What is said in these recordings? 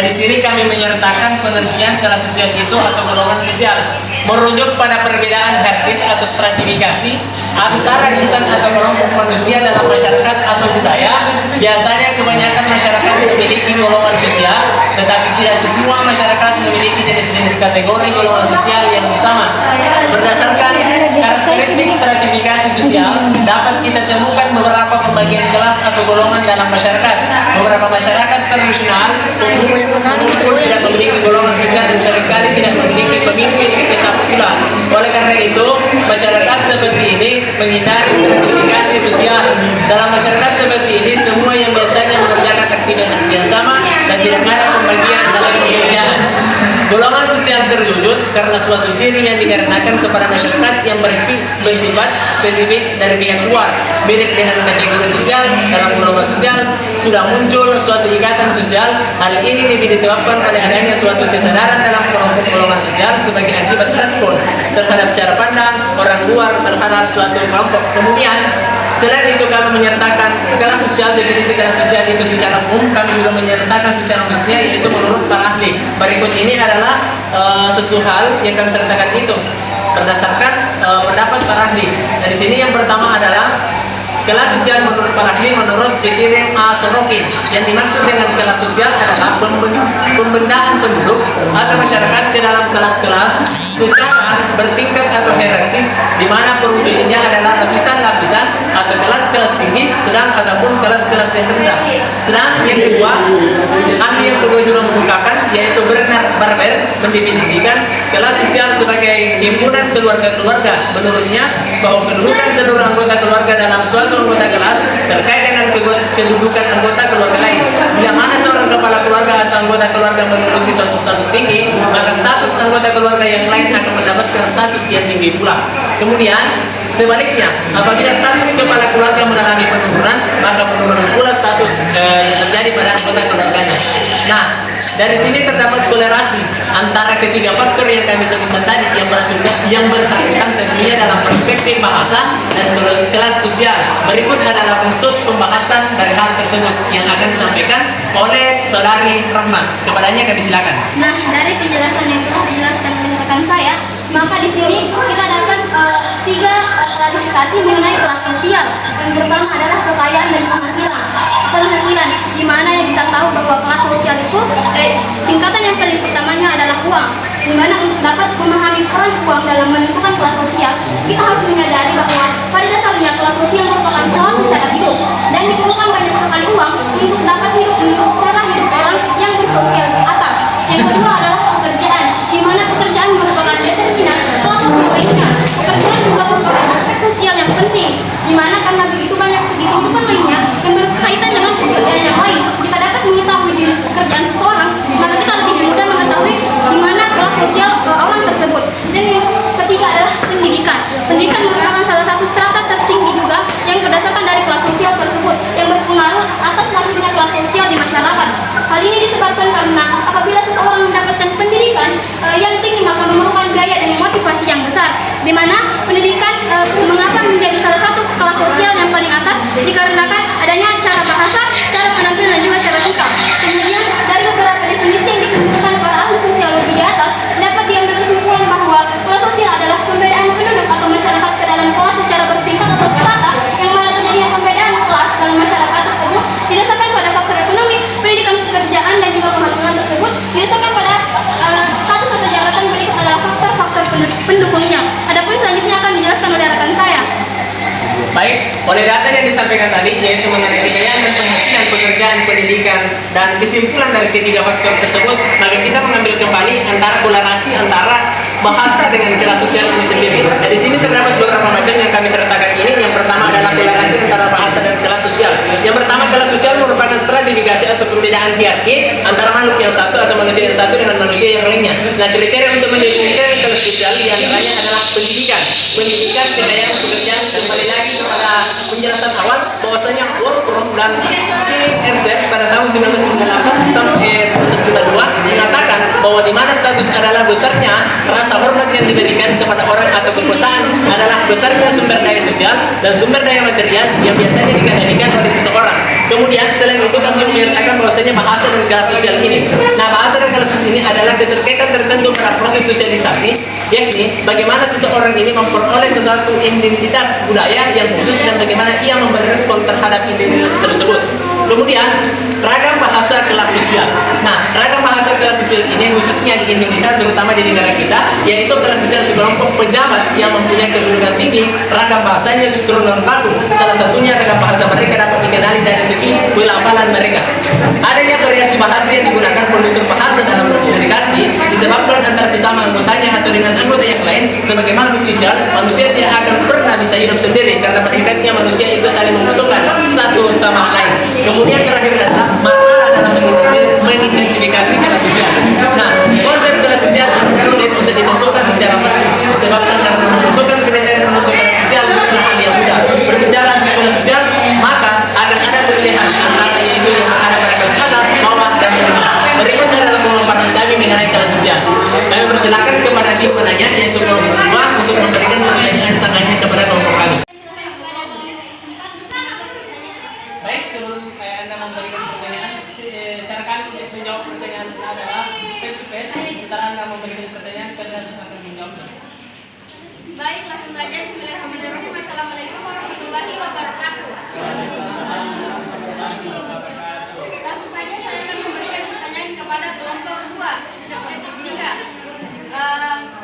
di sini kami menyertakan pengertian kelas sosial itu atau golongan sosial merujuk pada perbedaan hierarkis atau stratifikasi antara insan atau kelompok manusia dalam masyarakat atau budaya. Biasanya kebanyakan masyarakat memiliki golongan sosial, tetapi tidak semua masyarakat memiliki jenis-jenis kategori golongan sosial yang sama. Berdasarkan karakteristik stratifikasi sosial, dapat kita temukan beberapa pembagian kelas atau golongan dalam masyarakat. Beberapa masyarakat tradisional tidak memiliki golongan sosial dan seringkali tidak memiliki pemimpin tetap pula. Oleh karena itu, masyarakat seperti ini menghindari stratifikasi sosial. Dalam masyarakat seperti ini, semua yang biasanya mengerjakan aktivitas yang sama dan tidak ada pembagian dalam pekerjaan. Golongan sosial terwujud karena suatu ciri yang dikarenakan kepada masyarakat yang bersifat spesifik dari pihak luar. Mirip dengan kategori sosial, dalam golongan sosial sudah muncul suatu ikatan sosial. Hal ini lebih disebabkan oleh adanya suatu kesadaran dalam kelompok golongan sosial sebagai akibat respon terhadap cara pandang orang luar terhadap suatu kelompok. Kemudian, selain itu kami menyertakan kelas sosial. Definisi kelas sosial itu secara umum kami juga menyertakan secara khususnya, yaitu menurut para ahli. Berikut ini adalah satu hal yang kami sertakan itu berdasarkan pendapat para ahli. Dari sini yang pertama adalah kelas sosial menurut para ahli menurut Pikirin A. Sorokin. Yang dimaksud dengan kelas sosial adalah pembendaan penduduk atau masyarakat ke dalam kelas-kelas secara bertingkat atau hierarkis, di mana perwujudannya adalah lapisan-lapisan atau kelas-kelas tinggi, sedang ataupun kelas-kelas yang rendah. Sedang yang kedua, ahli yang kedua juga mengungkapkan, yaitu Bernard Barber mendefinisikan kelas sosial sebagai himpunan keluarga-keluarga. Menurutnya bahwa kedudukan seluruh anggota keluarga dalam suatu anggota kelas terkait dengan kedudukan anggota keluarga lain. Bila mana seorang kepala keluarga atau anggota keluarga menduduki suatu status tinggi, maka status anggota keluarga yang lain akan mendapatkan status yang tinggi pula. Kemudian sebaliknya, apabila status kepala keluarga mengalami penurunan, maka penurunan pula status yang terjadi pada anggota keluarganya. Nah, dari sini terdapat kolerasi antara ketiga faktor yang kami sebutkan tadi, yang bersangkutan tentunya dalam perspektif bahasa dan kelas sosial. Berikut adalah bentuk pembahasan dari hal tersebut yang akan disampaikan oleh Saudari Rahma. Kepadanya kami silakan. Nah, dari penjelasan yang telah dijelaskan oleh rekan saya, maka di sini kita dapat tiga klasifikasi mengenai kelas sosial. Yang pertama adalah kekayaan dan penghasilan. Penghasilan, di mana yang kita tahu bahwa kelas sosial itu tingkatan yang paling pertamanya adalah uang. Di mana untuk dapat memahami peran uang dalam menentukan kelas sosial, kita harus menyadari bahwa pada dasarnya kelas sosial merupakan suatu cara hidup dan diperlukan banyak sekali uang untuk dapat hidup menurut cara hidup orang yang bersosial ke atas. Yang kedua adalah pekerjaan, di mana pekerjaan merupakan determinan kelas sosial lainnya. Pekerjaan juga merupakan aspek sosial yang penting, di mana karena begitu banyak segi kehidupan lainnya yang berkaitan dengan pekerjaan yang lain. Jika dapat mengetahui jenis pekerjaan seseorang, maka kita lebih mudah mengetahui di mana kelas sosial orang tersebut. Dan yang ketiga adalah pendidikan. Pendidikan merupakan salah satu strata tertinggi juga yang berdasarkan dari kelas sosial tersebut, yang berpengaruh atas lahirnya kelas sosial di masyarakat. Hal ini disebabkan karena apabila seseorang mendapatkan pendidikan yang tinggi, maka memerlukan biaya dan motivasi yang besar, di mana pendidikan mengapa menjadi salah satu kelas sosial yang paling atas, dikarenakan adanya cara bahasa, cara penampilan dan juga cara sikap. Kemudian dari beberapa definisi yang dikemukakan para ahli sosiologi di atas, dapat diambil kesimpulan bahwa kelas sosial adalah pembedaan penduduk atau masyarakat ke dalam kelas secara bertingkat atau strata, yang mana terjadinya pembedaan kelas dalam masyarakat tersebut didasarkan pada faktor ekonomi, pendidikan, pekerjaan dan juga penghasilan tersebut didasarkan pada status atau jabatan. Berikut adalah faktor-faktor pendukungnya. Adapun selanjutnya akan dijelaskan oleh rekan saya. Baik, oleh data yang disampaikan tadi, yaitu mengenai kekayaan dan penghasilan, pekerjaan, pendidikan, dan kesimpulan dari ketiga faktor tersebut, maka kita mengambil kembali antara kolerasi antara bahasa dengan kelas sosial ini sendiri. Di sini terdapat beberapa macam yang kami sertakan ini. Yang pertama adalah kolerasi antara bahasa dan kelas sosial. Yang pertama, kelas sosial merupakan stratifikasi atau pembedaan hierarki antara makhluk yang satu atau manusia yang satu dengan manusia yang lainnya. Nah, kriteria untuk mendefinisikan kelas sosial diantaranya adalah pendidikan, kekayaan, pekerjaan. Kembali lagi kepada penjelasan awal bahwasanya World Forum dan Skilling Research pada tahun 1998 sampai 1992 mengatakan bahwa di mana status adalah besarnya rasa hormat yang diberikan kepada orang atau kekuasaan adalah besarnya sumber daya sosial dan sumber daya material yang biasanya dikendalikan oleh seseorang. Kemudian selain itu kami menyatakan bahwasanya bahasa dan kelas sosial ini. Nah, bahasa dan kelas sosial ini adalah keterkaitan tertentu pada proses sosialisasi, yakni bagaimana seseorang ini memperoleh sesuatu identitas budaya yang khusus dan bagaimana ia memberi respon terhadap identitas tersebut. Kemudian ragam bahasa kelas sosial. Nah, ragam bahasa kelas sosial ini khususnya di Indonesia, terutama di negara kita, yaitu kelas sosial sekelompok pejabat yang mempunyai kedudukan tinggi. Ragam bahasanya justru non baku. Salah satunya ragam bahasa mereka dapat dikenali dari segi pelafalan mereka. Adanya variasi bahasa yang digunakan penutur bahasa dalam berkomunikasi disebabkan antara sesama anggotanya atau dengan anggota yang lain. Sebagai makhluk sosial, manusia tidak akan pernah bisa hidup sendiri karena pada hakikatnya manusia itu saling membutuhkan satu sama lain. Kemudian terakhir adalah masalah dalam mengidentifikasi kelas sosial. Nah, konsep kelas sosial sulit untuk ditentukan secara pasti disebabkan karena menentukan kriteria menutup kelas sosial bukanlah hal yang mudah. Berbicara tentang kelas sosial, maka akan ada pilihan antara yaitu yang ada pada kelas atas, bawah, dan bawah. Berikut adalah pemaparan kami mengenai kelas sosial. Kami persilakan kepada tim penanya yaitu kelompok 2 untuk memberikan pertanyaan sangatnya kepada kelompok kami. Baik, sebelum Anda memberikan pertanyaan, cara kami untuk menjawab pertanyaan adalah face to face. Setelah Anda memberikan pertanyaan, Anda akan menjawabnya. Baik, langsung saja. Bismillahirrahmanirrahim. Assalamualaikum warahmatullahi wabarakatuh. Langsung saja saya akan memberikan pertanyaan kepada kelompok 3.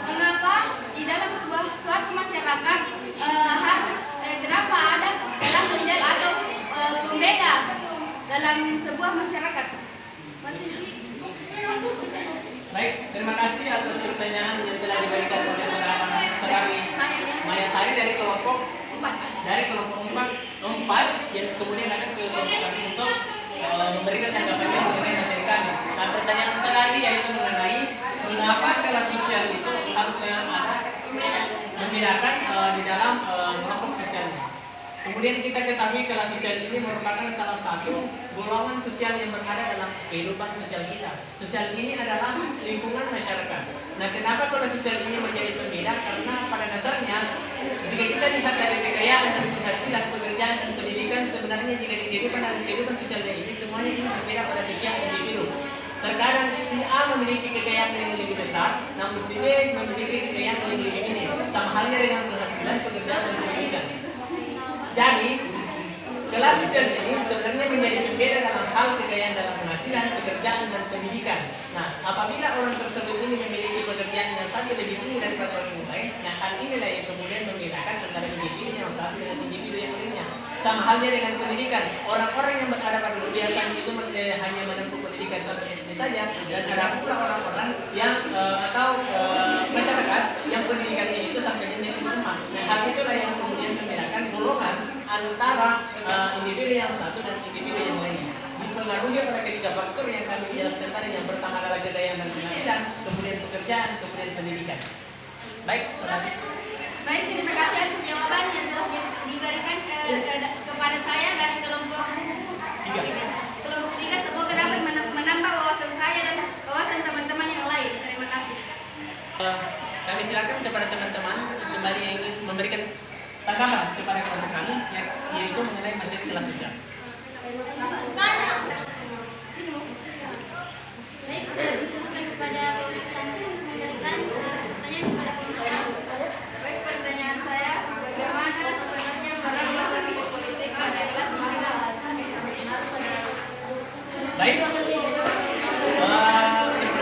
Mengapa di dalam suatu masyarakat kenapa ada kelas sosial atau pembeda dalam sebuah masyarakat? Baik, terima kasih atas pertanyaan yang telah diberikan oleh saudara Maya Sari dari kelompok 4 yang kemudian akan ke kelompok kami untuk memberikan tanggapannya mengenai materi kami. Nah, pertanyaan sekali yaitu mengenai mengapa kelas sosial itu harusnya ada membedakan di dalam kelompok sosialnya. Kemudian kita ketahui kelas sosial ini merupakan salah satu golongan sosial yang berada dalam kehidupan sosial kita. Sosial ini adalah lingkungan masyarakat. Nah, kenapa kelas sosial ini menjadi pembeda? Karena pada dasarnya jika kita lihat dari kekayaan dan penghasilan, pekerjaan dan pendidikan, sebenarnya jika di kehidupan sosialnya ini semuanya ini berbeda pada setiap individu. Terkadang si A memiliki kekayaan yang lebih besar, namun si B memiliki kekayaan yang lebih minim. Sama halnya dengan penghasilan, pekerjaan dan pendidikan. Jadi, kelas sosial ini sebenarnya menjadi pembeda dalam hal kekayaan dalam penghasilan, pekerjaan, dan pendidikan. Nah, apabila orang tersebut ini memiliki pekerjaan yang sangat lebih tinggi daripada orang yang lain, nah hal inilah yang kemudian membedakan antara individu yang satu dengan individu yang lainnya. Sama halnya dengan pendidikan, orang-orang yang berada pada biasanya itu hanya menempuh pendidikan sampai SD saja, dan ada pula orang-orang yang masyarakat yang pendidikannya itu sampai jenjang SMA. Nah, hal itulah yang kemudian membedakan golongan antara individu yang satu dan individu yang lainnya. Dipengaruhi oleh ketiga faktor yang kami jelaskan tadi. Yang pertama adalah kekayaan dan penghasilan, kemudian pekerjaan, kemudian pendidikan. Baik, saudara. Baik, terima kasih atas jawaban yang telah diberikan kepada saya dari kelompok 3. Semoga dapat menambah wawasan saya dan wawasan teman-teman yang lain. Terima kasih. Kami silakan kepada teman-teman kembali yang ingin memberikan tanggapan kepada kelompok kami, yaitu mengenai materi kelas sosial. Baik, saya persilakan kepada kelompok 1 memberikan pertanyaan kepada kelompok 1. Baik, pertanyaan saya, bagaimana sebenarnya bagi politik pada kelas 9? Baik, terima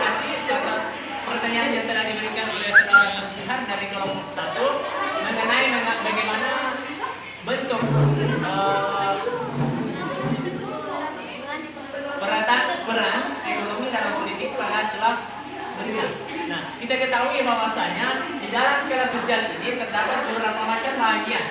kasih atas pertanyaan yang telah diberikan oleh saudara Nasihat dari kelompok 1 mengenai bagaimana bentuk peran ekonomi dalam politik pada kelas menengah. Nah, kita ketahui bahwasanya di dalam kelas sosial ini terdapat beberapa macam bagian.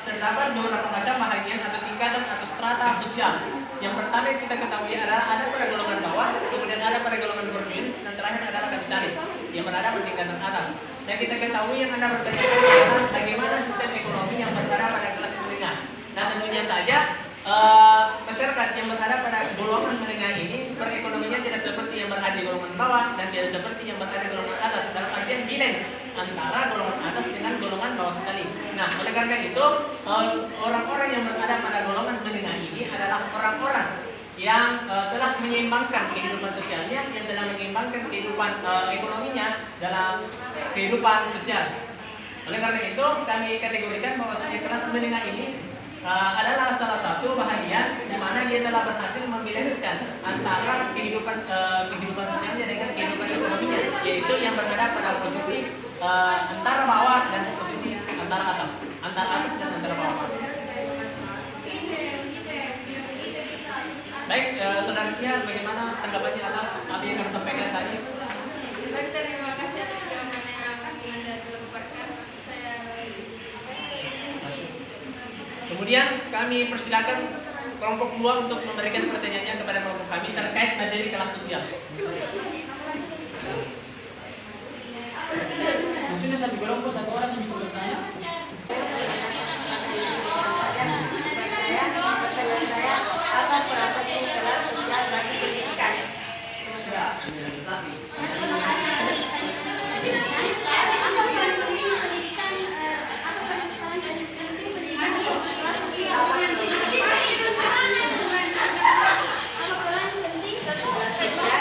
Terdapat beberapa macam bagian atau tingkatan atau strata sosial. Yang pertama yang kita ketahui adalah ada pada golongan bawah, kemudian ada pada golongan berjuins, dan terakhir adalah kapitalis yang berada pada tingkatan atas. Dan kita ketahui yang Anda bertanya adalah bagaimana sistem ekonomi yang berada pada kelas menengah. Nah, tentunya saja masyarakat masyarakat yang berada pada golongan menengah ini perekonomiannya tidak seperti yang berada di golongan bawah dan tidak seperti yang berada di golongan atas, dalam artian balance antara golongan atas dengan golongan bawah sekali. Nah, oleh karena itu orang-orang yang berada pada golongan menengah ini adalah orang-orang yang telah menyeimbangkan kehidupan sosialnya, yang telah menyeimbangkan kehidupan ekonominya dalam kehidupan sosial. Oleh karena itu kami kategorikan bahwasanya kelas menengah ini adalah salah satu bahagian di mana dia telah berhasil membalanskan antara kehidupan sosialnya dengan kehidupan ekonominya, yaitu yang berada pada posisi antara bawah dan posisi antara atas dan antara bawah. Baik, saudara Sial, bagaimana tanggapannya atas apa yang kami sampaikan tadi? Baik, terima kasih atas jawaban yang Anda dapatkan. Saya Kemudian kami persilakan kelompok 2 untuk memberikan pertanyaannya kepada kelompok kami terkait materi kelas sosial. Maksudnya satu kelompok satu orang yang bisa bertanya. pertanyaan saya, apa peran penting kelas sosial bagi pendidikan? Terima kasih atas pertanyaan. Apa peran penting pendidikan? Apa peran penting pendidikan di kelas sosial? Apa peran penting Kelas sosial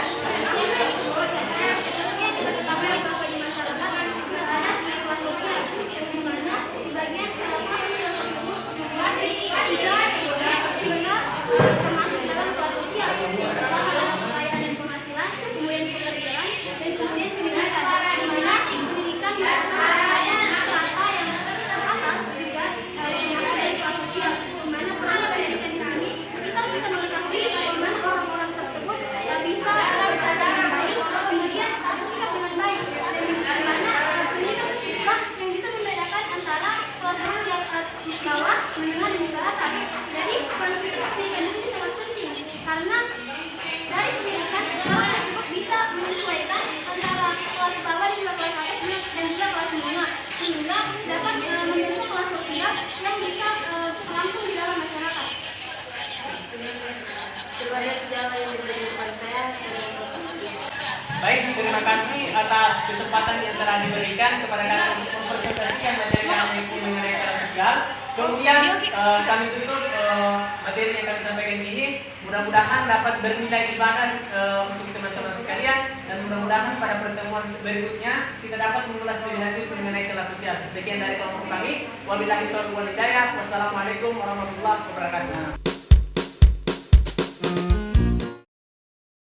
tentunya diketahui bahwa di masyarakat juga ada kelas sosial, yang dimana di bagian kelas sosial tersebut memiliki tiga termasuk dalam kelas sosial, yaitu adalah kekayaan dan penghasilan, kemudian pekerjaan, dan kemudian pendidikan. Di mana pendidikan merupakan rata yang teratas juga termasuk dari kelas sosial. Di mana peran pendidikan di sini kita bisa mengetahui bagaimana orang-orang tersebut bisa berkata dengan baik, kemudian bersikap dengan baik, dan di mana pendidikan tersebut yang bisa membedakan antara kelas sosial bawah, menengah, dan juga atas. Jadi peran pendidikan di sini sangat penting karena dari pendidikan kelas tersebut bisa menyesuaikan antara kelas bawah dan juga kelas atas dan juga kelas menengah, sehingga dapat membentuk kelas sosial yang bisa rampung di dalam masyarakat. terima kasih jawaban yang diberikan kepada saya. Baik, terima kasih atas kesempatan yang telah diberikan kepada kami untuk mempresentasikan materi kami mengenai kelas sosial. Kemudian kami tutup materi yang kami sampaikan ini. Mudah-mudahan dapat bernilai ibadah untuk teman-teman sekalian, dan mudah-mudahan pada pertemuan berikutnya kita dapat mengulas lebih lanjut mengenai kelas sosial. Sekian dari kelompok kami. Wabillahi taufiq wal hidayah. Wassalamualaikum warahmatullahi wabarakatuh.